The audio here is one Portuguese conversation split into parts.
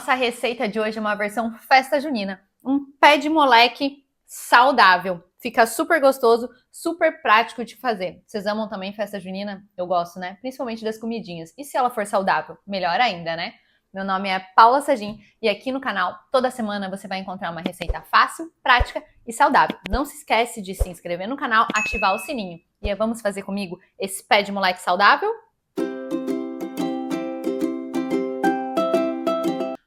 nossa receita de hoje é uma versão festa junina. Um pé de moleque saudável. Fica super gostoso, super prático de fazer. Vocês amam também festa junina? Eu gosto, né? Principalmente das comidinhas. E se ela for saudável? Melhor ainda, né? Meu nome é Paula Sagin e aqui no canal, toda semana você vai encontrar uma receita fácil, prática e saudável. Não se esquece de se inscrever no canal, ativar o sininho. E aí, vamos fazer comigo esse pé de moleque saudável?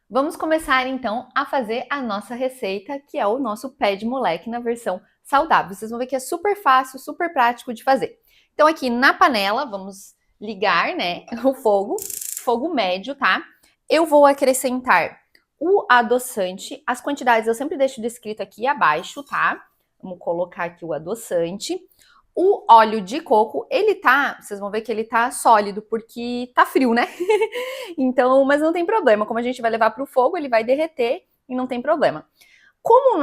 Vamos começar então a fazer a nossa receita, que é o nosso pé de moleque na versão saudável. Vocês vão ver que é super fácil, super prático de fazer. Então aqui na panela, vamos ligar, né, o fogo médio, tá? Eu vou acrescentar o adoçante, as quantidades eu sempre deixo descrito aqui abaixo, tá? Vamos colocar aqui o adoçante. O óleo de coco, vocês vão ver que ele tá sólido, porque tá frio, né? Então, mas não tem problema, como a gente vai levar pro fogo, ele vai derreter e não tem problema. Como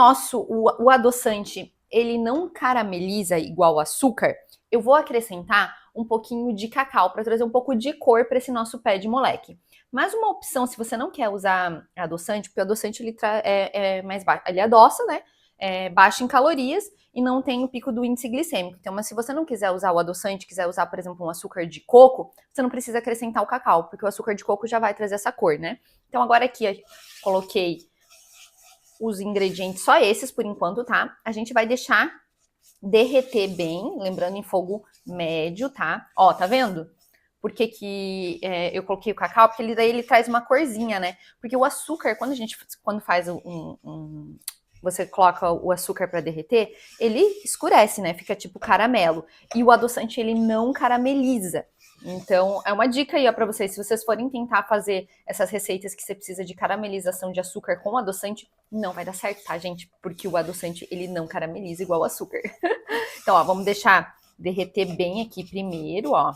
o adoçante, ele não carameliza igual o açúcar, eu vou acrescentar um pouquinho de cacau para trazer um pouco de cor para esse nosso pé de moleque. Mas uma opção, se você não quer usar adoçante, porque o adoçante é mais baixo, ele adoça, né? É baixo em calorias e não tem o pico do índice glicêmico. Então, mas se você não quiser usar o adoçante, quiser usar, por exemplo, um açúcar de coco, você não precisa acrescentar o cacau, porque o açúcar de coco já vai trazer essa cor, né? Então, agora aqui eu coloquei os ingredientes, só esses por enquanto, tá? A gente vai deixar derreter bem, lembrando em fogo médio, tá? Ó, tá vendo? Por que eu coloquei o cacau? Porque daí ele traz uma corzinha, né? Porque o açúcar, quando faz você coloca o açúcar para derreter, ele escurece, né? Fica tipo caramelo. E o adoçante, ele não carameliza. Então, é uma dica aí para vocês. Se vocês forem tentar fazer essas receitas que você precisa de caramelização de açúcar com adoçante, não vai dar certo, tá, gente? Porque o adoçante, ele não carameliza igual o açúcar. Então, ó, vamos deixar derreter bem aqui primeiro, ó.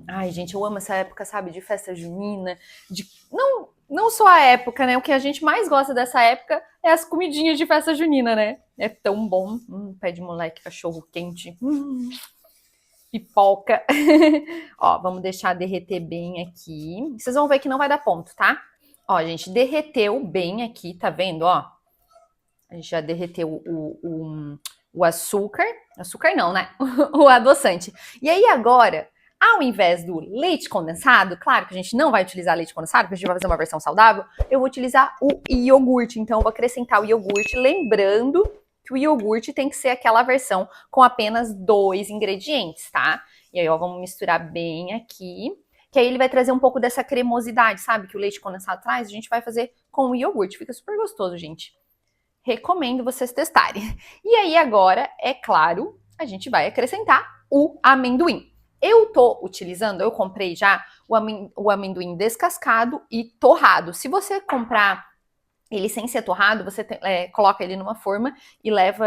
Ai, gente, eu amo essa época, sabe? De festa junina. Não só a época, né? O que a gente mais gosta dessa época é as comidinhas de festa junina, né? É tão bom. Pé de moleque, cachorro quente. Pipoca. Ó, vamos deixar derreter bem aqui. Vocês vão ver que não vai dar ponto, tá? Ó, gente, derreteu bem aqui, tá vendo, ó? A gente já derreteu o açúcar. Açúcar não, né? O adoçante. E aí agora, ao invés do leite condensado, claro que a gente não vai utilizar leite condensado, porque a gente vai fazer uma versão saudável, eu vou utilizar o iogurte. Então, eu vou acrescentar o iogurte, lembrando que o iogurte tem que ser aquela versão com apenas 2 ingredientes, tá? E aí, ó, vamos misturar bem aqui, que aí ele vai trazer um pouco dessa cremosidade, sabe? Que o leite condensado traz, a gente vai fazer com o iogurte. Fica super gostoso, gente. Recomendo vocês testarem. E aí, agora, é claro, a gente vai acrescentar o amendoim. Eu comprei já o amendoim descascado e torrado. Se você comprar ele sem ser torrado, você coloca ele numa forma e leva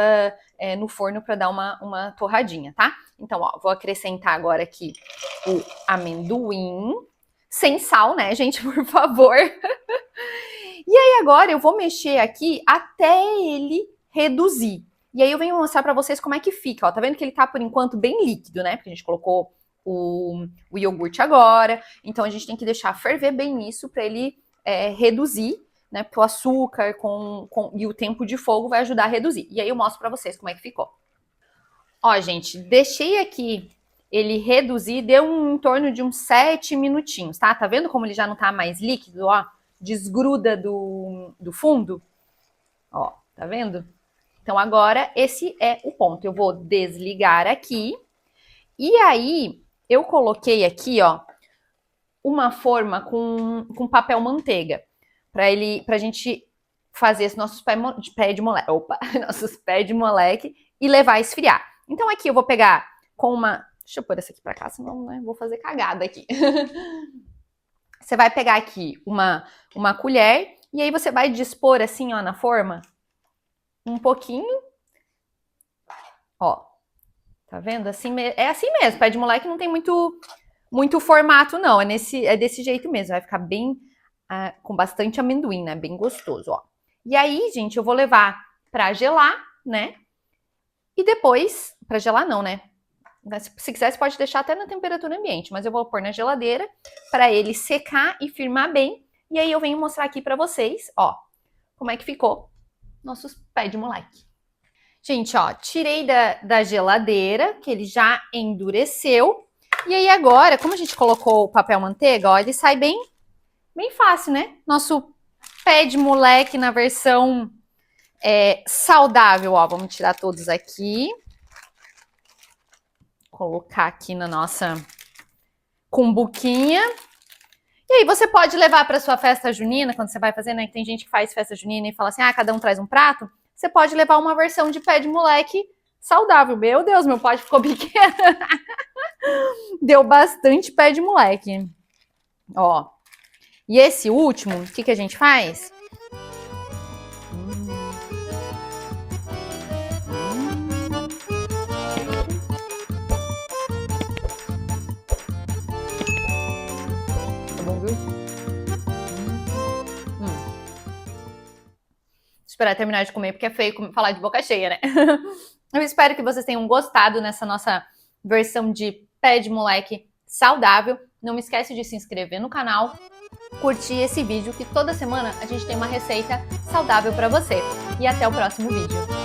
no forno para dar uma torradinha, tá? Então, ó, vou acrescentar agora aqui o amendoim, sem sal, né, gente, por favor. E aí agora eu vou mexer aqui até ele reduzir. E aí eu venho mostrar para vocês como é que fica, ó. Tá vendo que ele tá, por enquanto, bem líquido, né? Porque a gente colocou o iogurte agora. Então a gente tem que deixar ferver bem isso para ele reduzir, né? Porque o açúcar e o tempo de fogo vai ajudar a reduzir. E aí eu mostro para vocês como é que ficou. Ó, gente, deixei aqui ele reduzir, deu em torno de uns 7 minutinhos, tá? Tá vendo como ele já não tá mais líquido, ó? Desgruda do fundo. Ó, tá vendo? Então agora esse é o ponto. Eu vou desligar aqui. E aí eu coloquei aqui, ó, uma forma com papel manteiga pra gente fazer esses nossos pé de moleque. Opa, nossos pés de moleque e levar a esfriar. Então aqui eu vou pegar com uma... Deixa eu pôr essa aqui pra cá, senão né, vou fazer cagada aqui. Você vai pegar aqui uma colher e aí você vai dispor assim, ó, na forma, um pouquinho. Ó, tá vendo? Assim, é assim mesmo, pé de moleque não tem muito formato não, é desse jeito mesmo, vai ficar bem com bastante amendoim, né? Bem gostoso, ó. E aí, gente, eu vou levar pra gelar, né? E depois, pra gelar não, né? Se quiser, você pode deixar até na temperatura ambiente, mas eu vou pôr na geladeira para ele secar e firmar bem. E aí eu venho mostrar aqui pra vocês, ó, como é que ficou nossos pés de moleque. Gente, ó, tirei da geladeira, que ele já endureceu. E aí agora, como a gente colocou o papel manteiga, ó, ele sai bem fácil, né? Nosso pé de moleque na versão saudável, ó. Vamos tirar todos aqui. Colocar aqui na nossa cumbuquinha. E aí você pode levar para sua festa junina, quando você vai fazer, né? Tem gente que faz festa junina e fala assim, cada um traz um prato. Você pode levar uma versão de pé de moleque saudável. Meu Deus, meu pote ficou pequeno. Deu bastante pé de moleque. Ó. E esse último, o que a gente faz? Tá bom, viu? Esperar terminar de comer, porque é feio falar de boca cheia, né? Eu espero que vocês tenham gostado nessa nossa versão de pé de moleque saudável. Não me esquece de se inscrever no canal, curtir esse vídeo, que toda semana a gente tem uma receita saudável para você. E até o próximo vídeo.